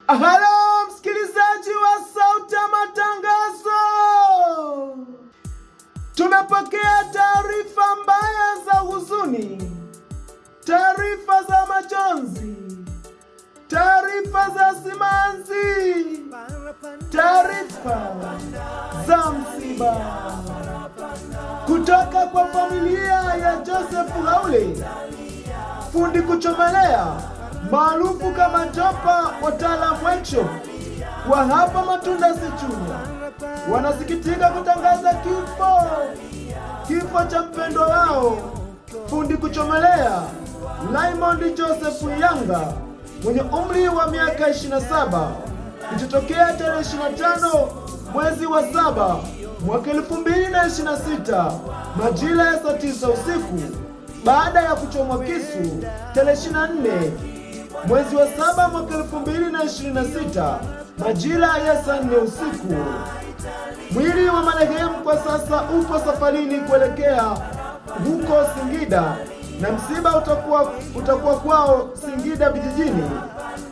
Halo msikilizaji wa Sauti ya Matangazo, tumepokea taarifa mbaya za huzuni, taarifa za majonzi, taarifa za simanzi, taarifa za msiba kutoka kwa familia ya Joseph Haule, fundi kuchomelea maarufu kama Jopa Wataalamu Workshop wa hapa Matunda Sichunya. Wanasikitika kutangaza kifo cha mpendwa wao fundi kuchomelea Raymond Joseph Yanga mwenye umri wa miaka 27, kilichotokea tarehe 25 mwezi wa 7 mwaka 2026 majira ya saa 9 usiku baada ya kuchomwa kisu tarehe 24 mwezi wa 7 mwaka 2026 majira ya saa 4 usiku. Mwili wa marehemu kwa sasa upo safarini kuelekea huko Singida, na msiba utakuwa kwao Singida vijijini,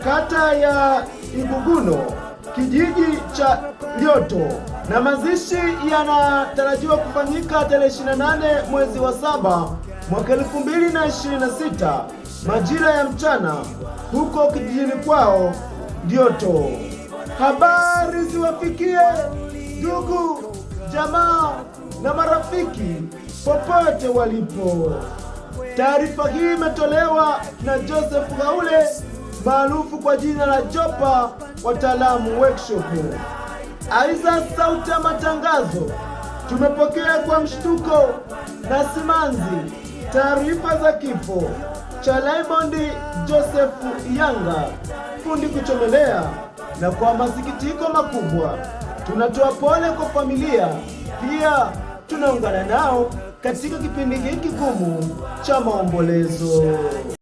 kata ya Iguguno, kijiji cha Lyoto, na mazishi yanatarajiwa kufanyika tarehe 28 mwezi wa 7 mwaka 2026 majira ya mchana huko kijijini kwao Lyoto. Habari ziwafikie ndugu, jamaa na marafiki popote walipo. Taarifa hii imetolewa na Joseph Haule maarufu kwa jina la Jopa Wataalamu Workshop. Aidha, Sauti ya Matangazo tumepokea kwa mshtuko na simanzi taarifa za kifo cha Raymond Joseph Yanga fundi kuchomelea, na kwa masikitiko makubwa tunatoa pole kwa familia. Pia tunaungana nao katika kipindi hiki kigumu cha maombolezo.